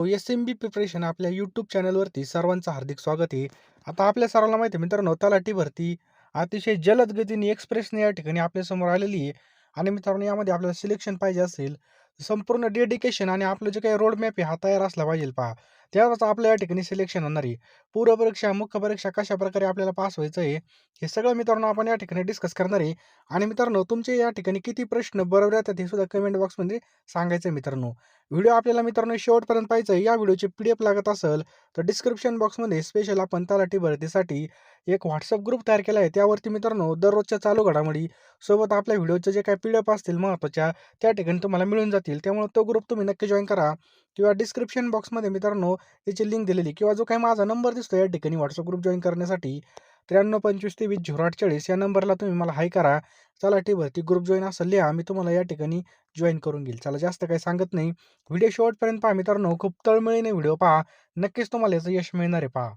एस-एम-बी preparation आपल्या YouTube चॅनलवरती सर्वांचं हार्दिक स्वागत आहे. आता आपल्या सर्वांना माहिती आहे मित्रांनो, तलाठी भरती अतिशय जलद गतीने एक्सप्रेसने या ठिकाणी आपल्यासमोर आलेली आहे. आणि मित्रांनो, यामध्ये आपल्याला सिलेक्शन पाहिजे असेल, संपूर्ण डेडिकेशन आणि आपलं जे काही रोड मॅप आहे हा तयार असला पाहिजे पहा. त्यावरच आपल्या या ठिकाणी सिलेक्शन होणार आहे. पूर्व परीक्षा, मुख्य परीक्षा कशाप्रकारे आपल्याला पास व्हायचं आहे, हे सगळं मित्रांनो आपण या ठिकाणी डिस्कस करणार आहे. आणि मित्रांनो, तुमचे या ठिकाणी किती प्रश्न बरोबर येतात हे सुद्धा कमेंट बॉक्समध्ये सांगायचं आहे मित्रांनो. व्हिडिओ आपल्याला मित्रांनो शेवटपर्यंत पाहायचा आहे. या व्हिडिओची पी-डी-एफ लागत असेल तर डिस्क्रिप्शन बॉक्समध्ये स्पेशल आपण तलाठी भरतीसाठी एक WhatsApp ग्रुप तयार केला आहे. त्यावरती मित्रांनो दररोजच्या चालू घडामोडी सोबत आपल्या व्हिडिओचे जे काही पी-डी-एफ असतील महत्त्वाच्या, त्या ठिकाणी तुम्हाला मिळून जातील. त्यामुळे तो ग्रुप तुम्ही नक्की जॉइन करा किंवा डिस्क्रिप्शन बॉक्समध्ये मित्रांनो त्याची लिंक दिलेली किंवा जो काही माझा नंबर दिसतो या ठिकाणी WhatsApp ग्रुप जॉइन करण्यासाठी 9325230840 या नंबरला तुम्ही मला हाय करा. तलाठी भरती ग्रुप जॉइन असं लिहा. मी तुम्हाला या ठिकाणी जॉइन करून घेईल. चला जास्त काही सांगत नाही. व्हिडिओ शेवटपर्यंत पहा मित्रांनो. खूप तळमळीने व्हिडिओ पहा. नक्कीच तुम्हाला याचं यश मिळणार आहे पहा.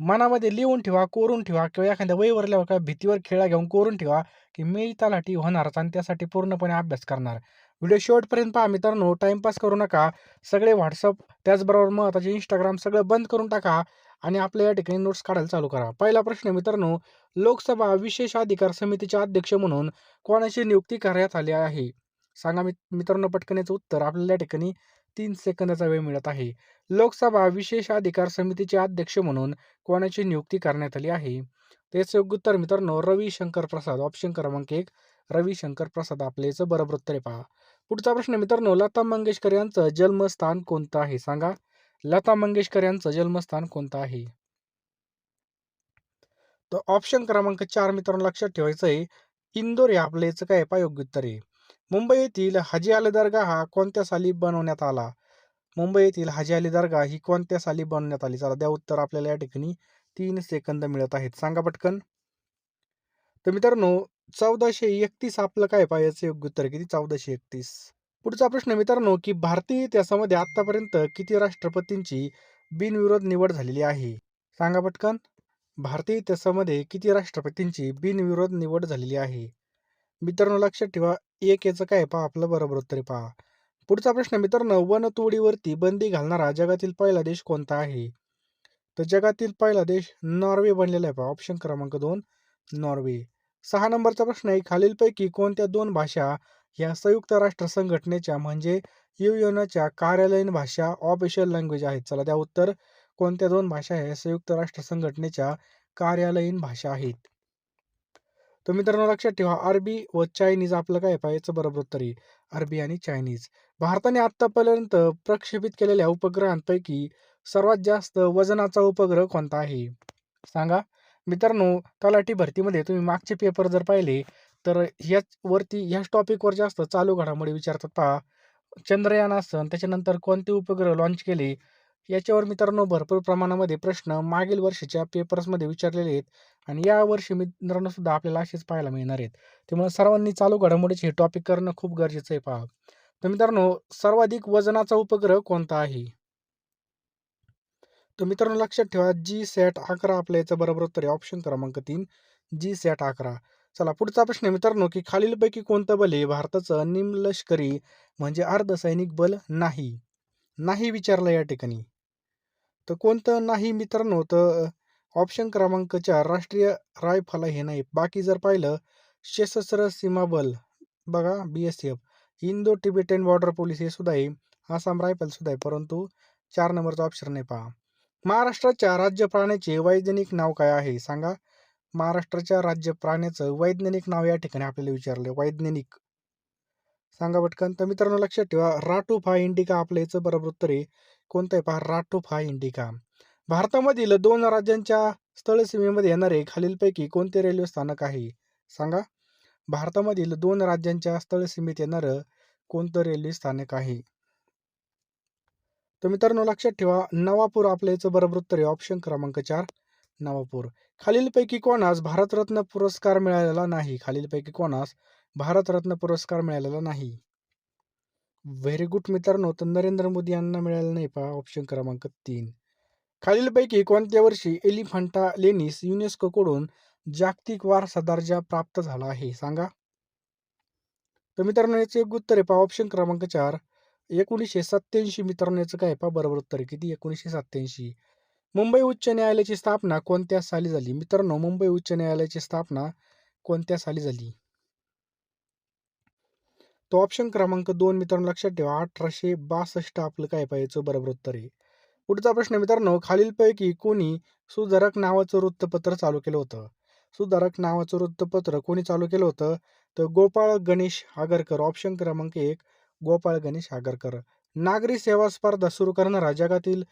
मनामध्ये लिहून ठेवा, कोरून ठेवा किंवा एखाद्या वहीवर लिहा किंवा भीतीवर खिळा घेऊन कोरून ठेवा, की मी तलाठी होणारच आणि त्यासाठी पूर्णपणे अभ्यास करणार. व्हिडिओ शेवटपर्यंत पहा मित्रांनो. टाईमपास करू नका. सगळे WhatsApp त्याचबरोबर महत्त्वाचे Instagram सगळं बंद करून टाका आणि आपल्या या ठिकाणी नोट्स काढायला चालू करा. पहिला प्रश्न मित्रांनो, लोकसभा विशेष अधिकार समितीचे अध्यक्ष म्हणून कोणाची नियुक्ती करण्यात आली आहे? सांगा मित्रांनो पटकन याचं उत्तर. आपल्याला या ठिकाणी 3 सेकंदाचा वेळ मिळत आहे. लोकसभा विशेष अधिकार समितीचे अध्यक्ष म्हणून कोणाची नियुक्ती करण्यात आली आहे? त्याचं योग्य उत्तर मित्रांनो रविशंकर प्रसाद. ऑप्शन क्रमांक 1 रविशंकर प्रसाद आपलं याचं बरोबर उत्तर आहे पहा. पुढचा प्रश्न मित्रांनो, लता मंगेशकर यांचं जन्मस्थान कोणतं आहे? सांगा. लता मंगेशकर यांचं जन्मस्थान कोणतं आहे? तर ऑप्शन क्रमांक 4 मित्रांनो लक्षात ठेवायचं आहे. इंदोर हे आपलं याचं काय आहे पहा योग्य उत्तर आहे. मुंबई येथील हाजी अली दर्गा हा कोणत्या साली बनवण्यात आला? मुंबई येथील हाजी अली दर्गा ही कोणत्या साली बनवण्यात आली? चला द्या उत्तर. आपल्याला या ठिकाणी 3 सेकंद मिळत आहेत. सांगा पटकन. तर मित्रांनो 1431 आपलं काय पहा याचं योग्य उत्तर किती? 1431. पुढचा प्रश्न मित्रांनो, की भारतीय इतिहासामध्ये आतापर्यंत किती राष्ट्रपतींची बिनविरोध निवड झालेली आहे? सांगा पटकन. भारतीय इतिहासामध्ये किती राष्ट्रपतींची बिनविरोध निवड झालेली आहे? मित्रांनो लक्षात ठेवा. एक याचं काय पहा आपलं बरोबर उत्तर आहे पहा. पुढचा प्रश्न मित्रांनो, वनतोडीवरती बंदी घालणारा जगातील पहिला देश कोणता आहे? तर जगातील पहिला देश नॉर्वे बनलेला आहे पहा. ऑप्शन क्रमांक 2 नॉर्वे. 6 नंबरचा प्रश्न आहे. खालीलपैकी कोणत्या 2 भाषा ह्या संयुक्त राष्ट्र संघटनेच्या म्हणजे UNच्या कार्यालयीन भाषा ऑफिशियल लँग्वेज आहेत? चला द्या उत्तर. कोणत्या 2 भाषा ह्या संयुक्त राष्ट्र संघटनेच्या कार्यालयीन भाषा आहेत? तर मित्रांनो लक्षात ठेवा. अरबी व चायनीज आपलं काय पहा याचं बरोबर उत्तर आहे. अरबी आणि चायनीज. भारताने आत्तापर्यंत प्रक्षेपित केलेल्या उपग्रहांपैकी सर्वात जास्त वजनाचा उपग्रह कोणता आहे? सांगा. मित्रांनो तलाठी भरतीमध्ये तुम्ही मागचे पेपर जर पाहिले तर ह्याच टॉपिकवर जास्त चालू घडामोडी विचारतात पहा. चंद्रयान असन, त्याच्यानंतर कोणते उपग्रह लॉन्च केले, याच्यावर मित्रांनो भरपूर प्रमाणामध्ये प्रश्न मागील वर्षीच्या पेपर्समध्ये विचारलेले आहेत आणि यावर्षी मित्रांनो सुद्धा आपल्याला असेच पाहायला मिळणार आहेत. त्यामुळे सर्वांनी चालू घडामोडीचे हे टॉपिक करणं खूप गरजेचं आहे पहा. तर मित्रांनो सर्वाधिक वजनाचा उपग्रह कोणता आहे? तर मित्रांनो लक्षात ठेवा. GSAT-11 आपल्या याचं बरोबर उत्तर आहे. ऑप्शन क्रमांक 3 GSAT-11. चला पुढचा प्रश्न आहे मित्रांनो, की खालीलपैकी कोणतं बल हे भारताचं निमलष्करी म्हणजे अर्धसैनिक बल नाही? नाही विचारलं या ठिकाणी. तर कोणतं नाही मित्रांनो? तर ऑप्शन क्रमांक 4 राष्ट्रीय रायफल हे नाही. बाकी जर पाहिलं सशस्त्र सीमा बल बघा BSF, Indo Tibetan border police हे सुद्धा आहे. आसाम रायफल सुद्धा आहे. परंतु 4 नंबरचा ऑप्शन नाही पहा. महाराष्ट्राच्या राज्य प्राण्याचे वैज्ञानिक नाव काय आहे? सांगा. महाराष्ट्राच्या राज्य प्राण्याचं वैज्ञानिक नाव या ठिकाणी आपल्याला विचारलं. वैज्ञानिक सांगा पटकन. तर मित्रांनो लक्षात ठेवा. राटोफा इंडिका आपलं याचं बरोबर उत्तर आहे. कोणतं आहे पहा. राटोफा इंडिका. भारतामधील 2 राज्यांच्या स्थळसीमेमध्ये येणारे खालीलपैकी कोणते रेल्वे स्थानक आहे? सांगा. भारतामधील 2 राज्यांच्या स्थळसीमेत येणारं कोणतं रेल्वे स्थानक आहे? तर मित्रांनो लक्षात ठेवा. नवापूर आपल्या याचं बरोबर उत्तर आहे. ऑप्शन क्रमांक 4 नवापूर. खालीलपैकी कोणास भारतरत्न पुरस्कार मिळालेला नाही? खालीलपैकी कोणास भारतरत्न पुरस्कार मिळालेला नाही? व्हेरी गुड मित्रांनो. तर नरेंद्र मोदी यांना मिळालं नाही पहा. ऑप्शन क्रमांक 3. खालीलपैकी कोणत्या वर्षी एलिफंटा लेनिस युनेस्कोकडून जागतिक वारसा दर्जा प्राप्त झाला आहे? सांगा. तर मित्रांनो याचं योग्य उत्तर आहे पहा. ऑप्शन क्रमांक 4 1987 मित्रांनो, याचं काय आहे पहा बरोबर उत्तर आहे. किती? 1987. मुंबई उच्च न्यायालयाची स्थापना कोणत्या साली झाली? मित्रांनो, मुंबई उच्च न्यायालयाची स्थापना कोणत्या साली झाली? तो ऑप्शन क्रमांक 2 मित्रांनो लक्षात ठेवा. 1862 आपलं काय पाहायचं बरोबर उत्तर आहे. पुढचा प्रश्न मित्रांनो, खालीलपैकी कोणी सुधारक नावाचं वृत्तपत्र चालू केलं होतं? सुधारक नावाचं वृत्तपत्र कोणी चालू केलं होतं? तर गोपाळ गणेश आगरकर. ऑप्शन क्रमांक 1 गोपाळ गणेश आगरकर. नागरी सेवा स्पर्धा सुरू करणारा जगातील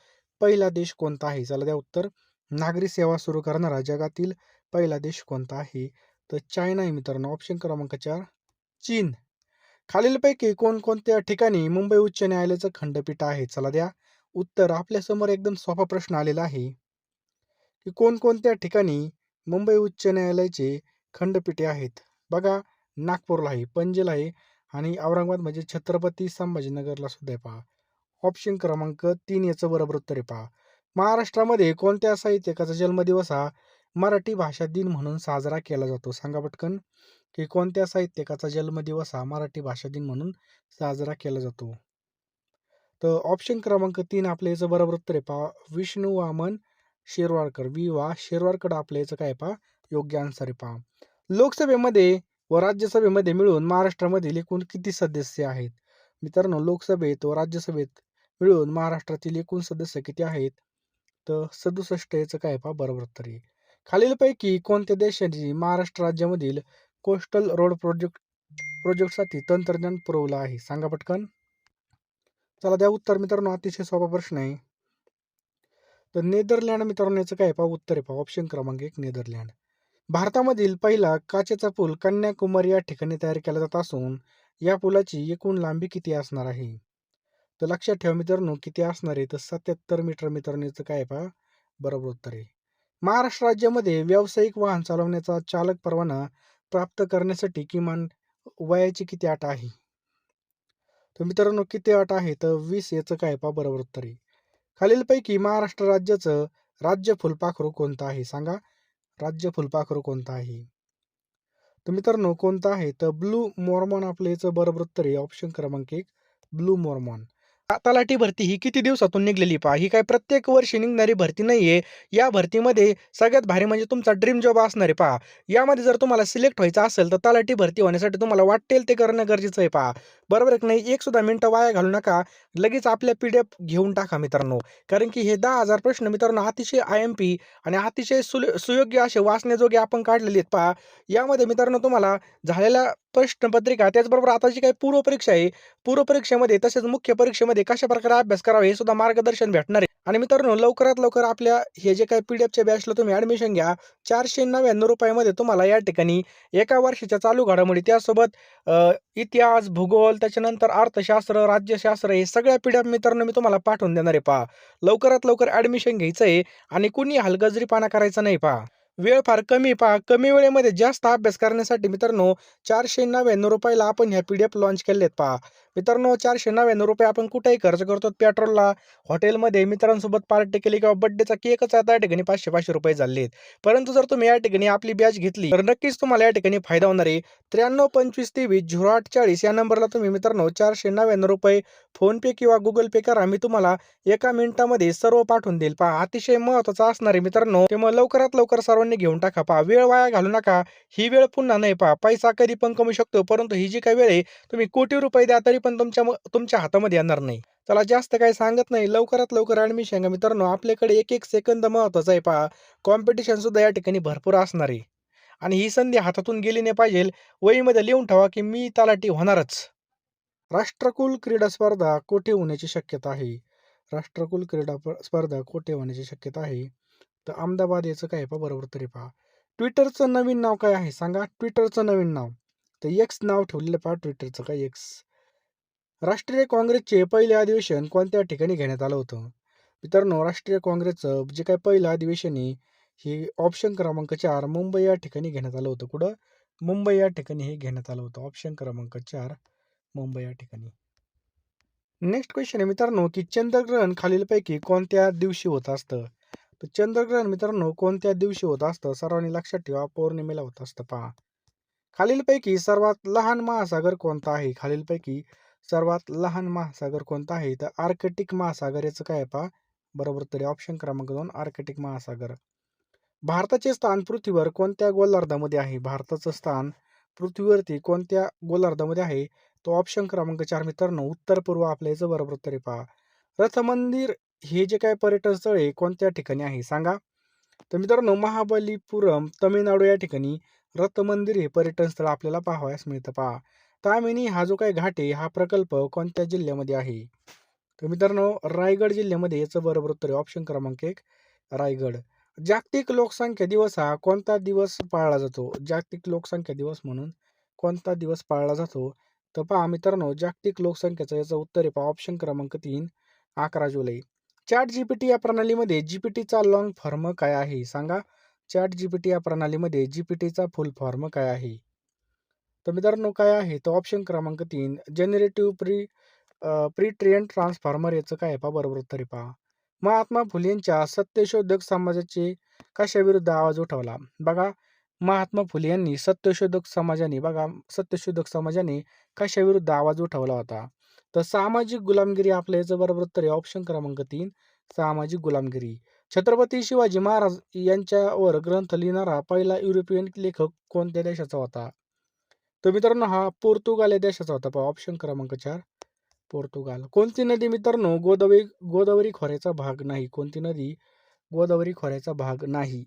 पहिला देश कोणता आहे? चला द्या उत्तर. नागरी सेवा सुरू करणारा जगातील पहिला देश कोणता आहे? तर चायना आहे मित्रांनो. ऑप्शन क्रमांक 4 चीन. खालीलपैकी कोणकोणत्या ठिकाणी मुंबई उच्च न्यायालयाचं खंडपीठ आहे? चला द्या उत्तर. आपल्यासमोर एकदम सोपा प्रश्न आलेला आहे की कोणकोणत्या ठिकाणी मुंबई उच्च न्यायालयाचे खंडपीठे आहेत? बघा, नागपूरला आहे, पणजीला आहे आणि औरंगाबाद म्हणजे छत्रपती संभाजीनगरला सुद्धा आहे पहा. ऑप्शन क्रमांक 3 याचं बरोबर उत्तर आहे पहा. महाराष्ट्रामध्ये कोणत्या साहित्यिकाचा जन्मदिवस हा मराठी भाषा दिन म्हणून साजरा केला जातो? सांगा पटकन की कोणत्या साहित्यिकाचा जन्मदिवस हा मराठी भाषा दिन म्हणून साजरा केला जातो? तर ऑप्शन क्रमांक 3 आपल्या याचं बरोबर उत्तर आहे पहा. विष्णू वामन शिरवाडकर. वि वा शिरवाडकर आपल्या याचं काय पहा योग्य आन्सर आहे पहा. लोकसभेमध्ये व राज्यसभेमध्ये मिळून महाराष्ट्रामधील एकूण किती सदस्य आहेत? मित्रांनो, लोकसभेत व राज्यसभेत मिळून महाराष्ट्रातील एकूण सदस्य किती आहेत? तर 67 याचं काय पहा बरोबर उत्तर आहे. खालीलपैकी कोणत्या देशाने महाराष्ट्र राज्यामधील कोस्टल रोड प्रोजेक्टसाठी तंत्रज्ञान पुरवलं आहे? सांगा पटकन. चला द्या उत्तर मित्रांनो. अतिशय सोपा प्रश्न आहे. तर नेदरलँड मित्रांनो, याचं काय पहा उत्तर आहे पहा. ऑप्शन क्रमांक 1 नेदरलँड. भारतामधील पहिला काचेचा पूल कन्याकुमारी या ठिकाणी तयार केला जात असून या पुलाची एकूण लांबी किती असणार आहे? तर लक्षात ठेवा मित्रांनो, किती असणार आहे? तर 77 मीटर मित्रांनो, याचं काय पहा बरोबर उत्तर आहे. महाराष्ट्र राज्यामध्ये व्यावसायिक वाहन चालवण्याचा चालक परवाना प्राप्त करण्यासाठी किमान वयाची किती अट आहे? तर मित्रांनो, किती अट आहे? तर 20 याचं काय पहा बरोबर उत्तर आहे. खालीलपैकी महाराष्ट्र राज्याचं राज्य फुलपाखरू कोणतं आहे? सांगा, राज्य फुलपाखरू कोणतं आहे? तर मित्रांनो, कोणतं आहे? तर ब्लू मॉर्मॉन आपलं याचं बरोबर उत्तर आहे. ऑप्शन क्रमांक 1 ब्लू मॉर्मॉन. तलाठी भरती ही किती दिवसातून निघलेली पहा. ही काय प्रत्येक वर्षी निघणारी भरती नाहीये. या भरतीमध्ये सगळ्यात भारी म्हणजे तुमचा ड्रीम जॉब असणार आहे पहा. यामध्ये जर तुम्हाला सिलेक्ट व्हायचं असेल तर तलाठी भरती होण्यासाठी तुम्हाला वाटेल ते करणं गरजेचं आहे पहा. बरोबर आहे की नाही? एक सुद्धा मिनिटं वाया घालू नका. लगेच आपल्या PDF घेऊन टाका मित्रांनो. कारण की हे 10,000 प्रश्न मित्रांनो अतिशय IMP आणि अतिशय सुयोग्य असे वाचण्याजोगे आपण काढलेले आहेत पहा. यामध्ये मित्रांनो तुम्हाला झालेल्या प्रश्नपत्रिका त्याचबरोबर आता जी काही पूर्वपरीक्षा आहे, पूर्वपरीक्षेमध्ये तसेच मुख्य परीक्षेमध्ये कशाप्रकारे अभ्यास करावा हे सुद्धा मार्गदर्शन भेटणार आहे. आणि मित्रांनो, लवकरात लवकर आपल्या हे जे काही PDFच्या बॅचला तुम्ही ॲडमिशन घ्या. ₹499 मध्ये तुम्हाला या ठिकाणी एका वर्षाच्या चालू घडामोडी त्यासोबत इतिहास, भूगोल, त्याच्यानंतर अर्थशास्त्र, राज्यशास्त्र हे सगळ्या PDF मित्रांनो मी तुम्हाला पाठवून देणार आहे पहा. लवकरात लवकर ॲडमिशन घ्यायचं आहे आणि कुणी हलगर्जीपणा करायचा नाही पहा. वेळ फार कमी पहा. कमी वेळेमध्ये जास्त अभ्यास करण्यासाठी मित्रांनो ₹499 ला आपण ह्या PDF लॉन्च केलेत पहा. मित्रांनो, ₹499 आपण कुठेही खर्च करतो. पेट्रोलला, हॉटेलमध्ये मित्रांसोबत पार्टी केली किंवा बर्थडेचा केकच आता या ठिकाणी ₹500 झाले आहेत. परंतु जर तुम्ही या ठिकाणी आपली बॅच घेतली तर नक्कीच तुम्हाला या ठिकाणी फायदा होणार आहे. 9325230840 या नंबरला तुम्ही मित्रांनो ₹499 फोनपे किंवा Google पे करा. मी तुम्हाला एका मिनिटामध्ये सर्व पाठवून देईल पहा. अतिशय महत्त्वाचं असणार आहे मित्रांनो. त्यामुळे लवकरात लवकर सर्वांनी घेऊन टाका पहा. वेळ वाया घालू नका. ही वेळ पुन्हा नाही पहा. पैसा कधी पण कमवू शकतो, परंतु ही जी काही वेळ आहे तुम्ही कोटी रुपये द्या तरी पण तुमच्या हातामध्ये येणार नाही. चला जास्त काही सांगत नाही. लवकरात लवकर ॲडमिशन घ्या मित्रांनो. आपल्याकडे एक एक सेकंद महत्त्वाचा आहे पहा. कॉम्पिटिशन सुद्धा या ठिकाणी भरपूर असणार आहे आणि ही संधी हातातून गेली नाही पाहिजे. वहीमध्ये लिहून ठेवा की मी तलाठी होणारच. राष्ट्रकुल क्रीडा स्पर्धा कोठे होण्याची शक्यता आहे? राष्ट्रकुल क्रीडा स्पर्धा कोठे होण्याची शक्यता आहे? तर अहमदाबाद याचं काय आहे पहा बरोबर तरी पहा. ट्विटरचं नवीन नाव काय आहे? सांगा, ट्विटरचं नवीन नाव. तर X नाव ठेवलेलं पहा ट्विटरचं काय X. राष्ट्रीय काँग्रेसचे पहिले अधिवेशन कोणत्या ठिकाणी घेण्यात आलं होतं? मित्रांनो, राष्ट्रीय काँग्रेसचं जे काही पहिलं अधिवेशन आहे हे ऑप्शन क्रमांक 4 मुंबई या ठिकाणी घेण्यात आलं होतं. कुठं? मुंबई या ठिकाणी हे घेण्यात आलं होतं. ऑप्शन क्रमांक 4 मुंबई या ठिकाणी. नेक्स्ट क्वेश्चन आहे मित्रांनो की चंद्रग्रहण खालीलपैकी कोणत्या दिवशी होत असतं? तर चंद्रग्रहण मित्रांनो कोणत्या दिवशी होत असतं? सर्वांनी लक्षात ठेवा, पौर्णिमेला होत असतं पहा. खालीलपैकी सर्वात लहान महासागर कोणता आहे? खालीलपैकी सर्वात लहान महासागर कोणता आहे? तर आर्कटिक महासागर याचं काय आहे पहा बरोबर तरी ऑप्शन क्रमांक 2 आर्कटिक महासागर. भारताचे स्थान पृथ्वीवर कोणत्या गोलार्धामध्ये आहे? भारताचं स्थान पृथ्वीवरती कोणत्या गोलार्धामध्ये आहे? तो ऑप्शन क्रमांक 4 मित्रांनो उत्तर पूर्व आपल्या याचं बरोबर उत्तर आहे पहा. रथ मंदिर हे जे काय पर्यटन स्थळ आहे कोणत्या ठिकाणी आहे सांगा? तर मित्रांनो महाबलीपुरम तमिळनाडू या ठिकाणी रथ मंदिर हे पर्यटन स्थळ आपल्याला पाहावयास मिळतं पहा. तामिनी हा जो काही घाट आहे हा प्रकल्प कोणत्या जिल्ह्यामध्ये आहे? तर मित्रांनो रायगड जिल्ह्यामध्ये याचं बरोबर उत्तर आहे ऑप्शन क्रमांक 1 रायगड. जागतिक लोकसंख्या दिवस हा कोणता दिवस पाळला जातो? जागतिक लोकसंख्या दिवस म्हणून कोणता दिवस पाळला जातो? तर पहा मित्रांनो जागतिक लोकसंख्येचं याचं उत्तर आहे पहा ऑप्शन क्रमांक 3 11 जुलै. चॅट जीपीटी या प्रणालीमध्ये जीपीटीचा लॉंग फॉर्म काय आहे? सांगा. चॅट जीपीटी या प्रणालीमध्ये जीपीटीचा फुल फॉर्म काय आहे? तर मित्रांनो काय आहे? तर ऑप्शन क्रमांक 3 जनरेटिव्ह प्री ट्रेन ट्रान्सफॉर्मर याचं काय आहे पहा बरोबर उत्तर आहे पहा. महात्मा फुलेंच्या सत्यशोधक समाजाचे कशाविरुद्ध आवाज उठवला? बघा महात्मा फुले यांनी सत्यशोधक समाजाने कशाविरुद्ध आवाज उठवला होता? तर सामाजिक गुलामगिरी आपल्या याचं बरोबर उत्तर आहे ऑप्शन क्रमांक 3 सामाजिक गुलामगिरी. छत्रपती शिवाजी महाराज यांच्यावर ग्रंथ लिहिणारा पहिला युरोपियन लेखक कोणत्या देशाचा होता? तर मित्रांनो हा पोर्तुगाल या देशाचा होता पहा ऑप्शन क्रमांक 4 पोर्तुगाल. कोणती नदी मित्रांनो गोदावरी खोऱ्याचा भाग नाही? कोणती नदी गोदावरी खोऱ्याचा भाग नाही?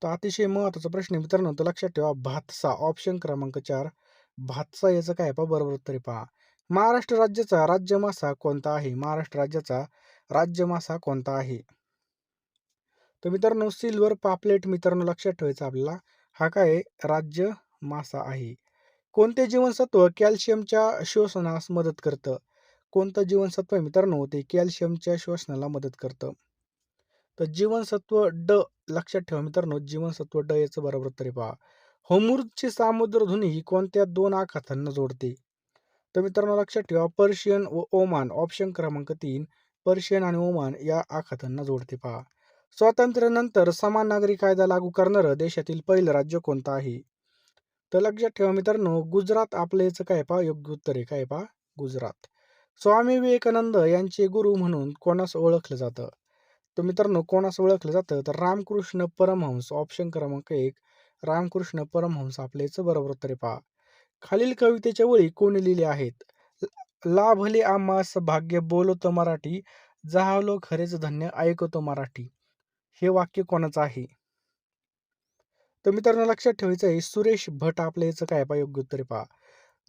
तर अतिशय महत्त्वाचा प्रश्न आहे मित्रांनो तर लक्षात ठेवा भातसा ऑप्शन क्रमांक 4 भातसा याचं काय पहा बरोबर उत्तर आहे पहा. महाराष्ट्र राज्याचा राज्यमासा कोणता आहे? महाराष्ट्र राज्याचा राज्यमासा कोणता आहे? तर मित्रांनो सिल्वर पापलेट मित्रांनो लक्षात ठेवायचं आपल्याला हा काय राज्य मासा आहे. कोणते जीवनसत्व कॅल्शियमच्या शोषणास मदत करतं? कोणतं जीवनसत्व आहे मित्रांनो ते कॅल्शियमच्या शोषणाला मदत करतं? तर जीवनसत्व ड लक्षात ठेवा मित्रांनो जीवनसत्व ड याचं बरोबर उत्तर आहे पहा. होर्मुझची सामुद्रधुनी ही कोणत्या दोन आखातांना जोडते? तर मित्रांनो लक्षात ठेवा पर्शियन व ओमान ऑप्शन क्रमांक 3 पर्शियन आणि ओमान या आखातांना जोडते पहा. स्वातंत्र्यानंतर समान नागरी कायदा लागू करणारं देशातील पहिलं राज्य कोणतं आहे? तर लक्षात ठेवा मित्रांनो गुजरात आपलं याचं काय पहा योग्य उत्तर आहे काय पहा गुजरात. स्वामी विवेकानंद यांचे गुरु म्हणून कोणास ओळखलं जातं? तर मित्रांनो कोणास ओळखलं जातं तर रामकृष्ण परमहंस ऑप्शन क्रमांक 1 रामकृष्ण परमहंस आपल्या याचं बरोबर उत्तर आहे पहा. खालील कवितेच्या ओळी कोणी लिहिल्या आहेत? लाभले आम्हास भाग्य बोलतो मराठी जाहलो खरेच धन्य ऐकतो मराठी. हे वाक्य कोणाचं आहे? तर मित्रांनो लक्षात ठेवायचं आहे सुरेश भट आपल्या याचं काय पहा योग्य उत्तर आहे पहा.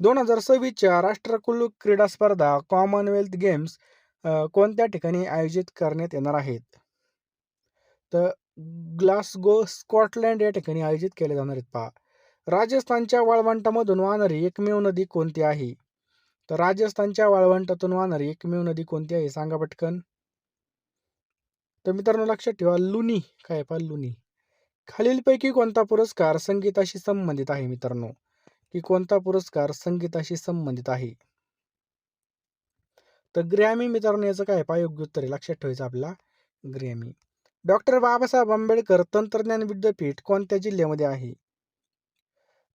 2026च्या राष्ट्रकुल क्रीडा स्पर्धा कॉमनवेल्थ गेम्स कोणत्या ठिकाणी आयोजित करण्यात येणार आहेत? तर ग्लासगो स्कॉटलँड या ठिकाणी आयोजित केले जाणार आहेत पहा. राजस्थानच्या वाळवंटामधून वाहणारी एकमेव नदी कोणती आहे? तर राजस्थानच्या वाळवंटातून वाहणारी एकमेव नदी कोणती आहे सांगा पटकन. तर मित्रांनो लक्षात ठेवा लुनी काय पहा लुनी. खालीलपैकी कोणता पुरस्कार संगीताशी संबंधित आहे मित्रांनो? की कोणता पुरस्कार संगीताशी संबंधित आहे? तर ग्रॅमी मित्रांनो याचं काय पहा योग्य उत्तर आहे लक्षात ठेवायचं आपल्याला ग्रॅमी. डॉक्टर बाबासाहेब आंबेडकर तंत्रज्ञान विद्यापीठ कोणत्या जिल्ह्यामध्ये आहे?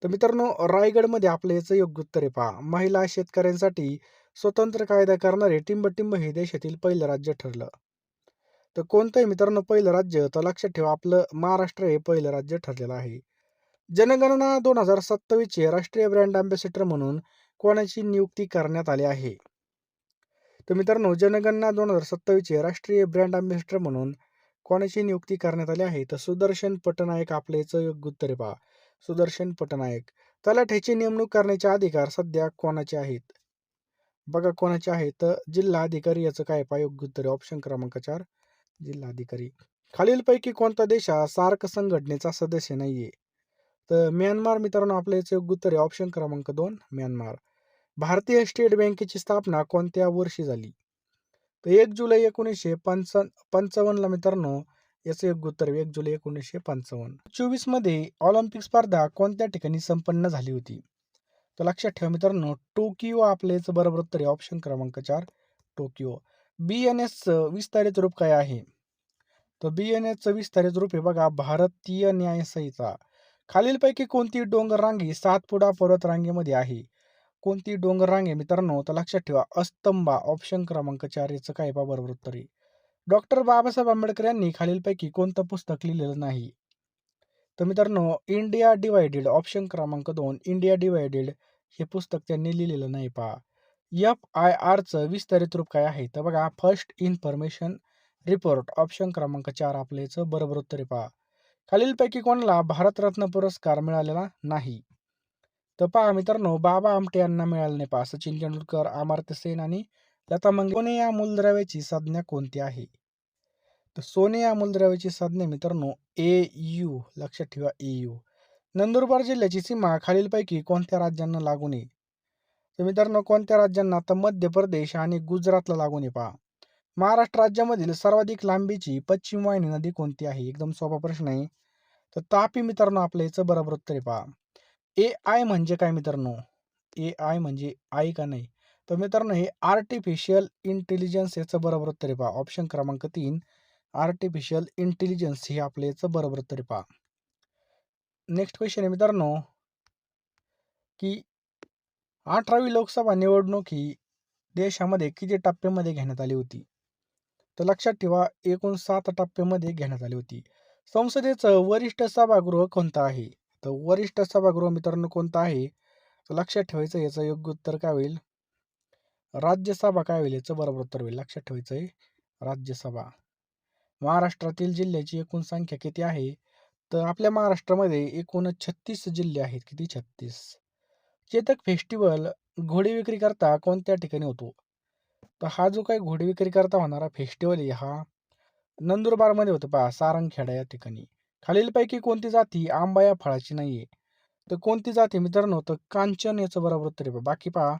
तर मित्रांनो रायगडमध्ये आपलं याचं योग्य उत्तर आहे पहा. महिला शेतकऱ्यांसाठी स्वतंत्र कायदा करणारे टिंबटिंब हे देशातील पहिलं राज्य ठरलं. तर कोणतं आहे मित्रांनो पहिलं राज्य? तर लक्षात ठेवा आपलं महाराष्ट्र हे पहिलं राज्य ठरलेलं आहे. जनगणना 2027चे राष्ट्रीय ब्रँड अँबॅसेडर म्हणून कोणाची नियुक्ती करण्यात आली आहे? तर मित्रांनो जनगणना 2027चे राष्ट्रीय ब्रँड अँबॅसेडर म्हणून कोणाची नियुक्ती करण्यात आली आहे? तर सुदर्शन पटनायक आपल्या याचं योग्य उत्तर आहे पहा. सुदर्शन पटनायक. तलाठ्याची नेमणूक करण्याचे अधिकार सध्या कोणाचे आहेत? बघा कोणाचे आहेत? तर जिल्हाधिकारी याचं काय पहा योग्य उत्तर आहे ऑप्शन क्रमांक 4 जिल्हाधिकारी. खालीलपैकी कोणता देश हा सार्क संघटनेचा सदस्य नाहीये? तर म्यानमार मित्रांनो आपल्या याचं योग्य उत्तर आहे ऑप्शन क्रमांक 2 म्यानमार. भारतीय स्टेट बँकेची स्थापना कोणत्या वर्षी झाली? तर 1 जुलै 1955ला मित्रांनो याचं योग्य उत्तर आहे 1 जुलै 1955. 24 मध्ये ऑलिम्पिक स्पर्धा कोणत्या ठिकाणी संपन्न झाली होती? तर लक्षात ठेवा मित्रांनो टोकियो आपल्या याचं बरोबर उत्तर आहे ऑप्शन क्रमांक 4 टोकियो. BNSचं विस्तारित रूप काय आहे? तर BNSचं विस्तारित रूप आहे बघा भारतीय न्याय संहिता. खालीलपैकी कोणती डोंगर रांगी सातपुडा पर्वत रांगेमध्ये आहे? कोणती डोंगर रांग आहे मित्रांनो? तर लक्षात ठेवा अस्तंबा. ऑप्शन क्रमांक 4 याचं काय पहा बरोबर उत्तर आहे. डॉक्टर बाबासाहेब आंबेडकर यांनी खालीलपैकी कोणतं पुस्तक लिहिलेलं नाही? तर मित्रांनो इंडिया डिवायडेड. ऑप्शन क्रमांक 2 इंडिया डिवायडेड हे पुस्तक त्यांनी लिहिलेलं नाही पहा. FIRचं विस्तारित रूप काय आहे? तर बघा फर्स्ट इन्फॉर्मेशन रिपोर्ट. ऑप्शन क्रमांक 4 आपलं याचं बरोबर उत्तर आहे पहा. खालीलपैकी कोणाला भारतरत्न पुरस्कार मिळालेला नाही? तर पहा मित्रांनो बाबा आमटे यांना मिळाले नाही पहा. सचिन तेंडुलकर, अमर्त्य सेन आणि लता मंगेशकर. सोने या मूलद्रव्याची संज्ञा कोणती आहे? तर सोने या मूलद्रव्याची संज्ञा मित्रांनो AU. लक्षात ठेवा AU. नंदुरबार जिल्ह्याची सीमा खालीलपैकी कोणत्या राज्यांना लागून आहे? तर मित्रांनो कोणत्या राज्यांना? तर मध्य प्रदेश आणि गुजरातला लागून आहे पहा. महाराष्ट्र राज्यामधील सर्वाधिक लांबीची पश्चिम वाहिनी नदी कोणती आहे? एकदम सोपा प्रश्न आहे. तर तापी मित्रांनो आपल्या याचं बरोबर उत्तर आहे पहा. AI म्हणजे काय मित्रांनो? AI म्हणजे आई का नाही? तर मित्रांनो हे आर्टिफिशियल इंटेलिजन्स याचं बरोबर उत्तर आहे पहा. ऑप्शन क्रमांक 3 आर्टिफिशियल इंटेलिजन्स हे आपल्या याचं बरोबर उत्तर आहे पहा. नेक्स्ट क्वेश्चन आहे मित्रांनो की 18वी लोकसभा निवडणूक ही देशामध्ये किती टप्प्यामध्ये घेण्यात आली होती? तर लक्षात ठेवा एकूण 7 टप्प्यामध्ये घेण्यात आली होती. संसदेचं वरिष्ठ सभागृह कोणतं आहे? तर वरिष्ठ सभागृह मित्रांनो कोणतं आहे? तर लक्षात ठेवायचं याचं योग्य उत्तर काय होईल? राज्यसभा काय होईल याचं बरोबर उत्तर होईल. लक्षात ठेवायचं आहे राज्यसभा. महाराष्ट्रातील जिल्ह्याची एकूण संख्या किती आहे? तर आपल्या महाराष्ट्रामध्ये एकूण 36 जिल्हे आहेत. किती? 36. चेतक फेस्टिवल घोडे विक्री करता कोणत्या ठिकाणी होतो? तर हा जो काही घोडे विक्री करता होणारा फेस्टिवल आहे हा नंदुरबारमध्ये होतो पहा सारंगखेडा या ठिकाणी. खालीलपैकी कोणती जाती आंबा या फळाची नाहीये? तर कोणती जाती मित्रांनो? तर कांचन याचं बरोबर उत्तर आहे पहा. बाकी पहा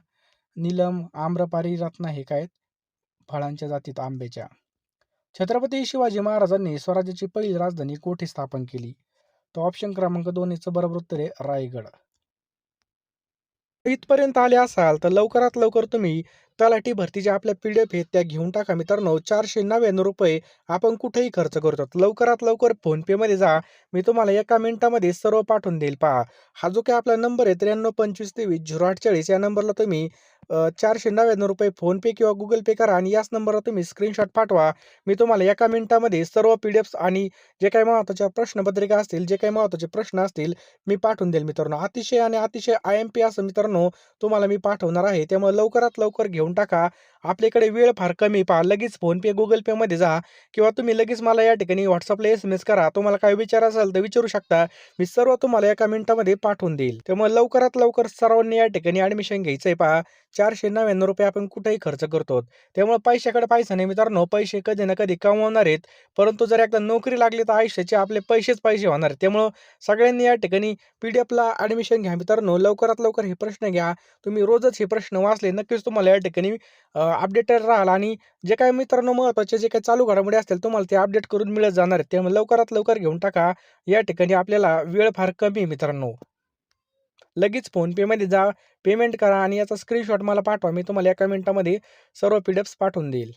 नीलम, आम्रपाली, रत्ना हे काय आहेत? फळांच्या जातीत आंब्याच्या. छत्रपती शिवाजी महाराजांनी स्वराज्याची पहिली राजधानी कोठे स्थापन केली? तर ऑप्शन क्रमांक 2 याचं बरोबर उत्तर आहे रायगड. इथपर्यंत आले असाल तर लवकरात लवकर तुम्ही तलाठी भरतीच्या आपल्या PDF आहेत त्या घेऊन टाका मित्रांनो. 499 रुपये आपण कुठेही खर्च करतो. लवकरात लवकर फोनपेमध्ये जा. मी तुम्हाला एका मिनिटामध्ये सर्व पाठवून देईल पहा. हा जो काही आपला नंबर आहे 9325230840 या नंबरला तुम्ही 499 रुपये फोनपे किंवा गुगल पे करा आणि याच नंबरला तुम्ही स्क्रीनशॉट पाठवा. मी तुम्हाला एका मिनिटामध्ये सर्व PDFs आणि जे काही महत्त्वाच्या प्रश्नपत्रिका असतील, जे काही महत्त्वाचे प्रश्न असतील मी पाठवून देईल मित्रांनो. अतिशय आणि अतिशय IMP असं मित्रांनो तुम्हाला मी पाठवणार आहे. त्यामुळे लवकरात लवकर घेऊन टाका. आपल्याकडे वेळ फार कमी पहा. लगेच फोनपे, गुगल पेमध्ये जा किंवा तुम्ही लगेच मला या ठिकाणी WhatsAppला SMS करा. तुम्हाला काही विचार असेल तर विचारू शकता. मी सर्व तुम्हाला एका मिनिटामध्ये पाठवून देईल. त्यामुळे लवकरात लवकर सर्वांनी या ठिकाणी ॲडमिशन घ्यायचंय पहा. 499 रुपये आपण कुठेही खर्च करतो. त्यामुळे पैशाकडे पैसा नाही मित्रांनो. पैसे कधी ना कधी कमवणार आहेत. परंतु जर एकदा नोकरी लागली तर आयुष्याचे आपले पैसेच पैसे होणार आहेत. त्यामुळं सगळ्यांनी या ठिकाणी PDFला ॲडमिशन घ्या मित्रांनो. लवकरात लवकर हे प्रश्न घ्या. तुम्ही रोजच हे प्रश्न वाचले नक्कीच तुम्हाला या ठिकाणी अपडेटेड राहाल आणि जे काही मित्रांनो महत्त्वाचे जे काही चालू घडामोडी असतील तुम्हाला ते अपडेट करून मिळत जाणार आहेत. त्यामुळे लवकरात लवकर घेऊन टाका. या ठिकाणी आपल्याला वेळ फार कमी आहे मित्रांनो. लगेच फोनपेमध्ये जा, पेमेंट करा आणि याचा स्क्रीनशॉट मला पाठवा. मी तुम्हाला एका मिनिटामध्ये सर्व PDFs पाठवून देईल.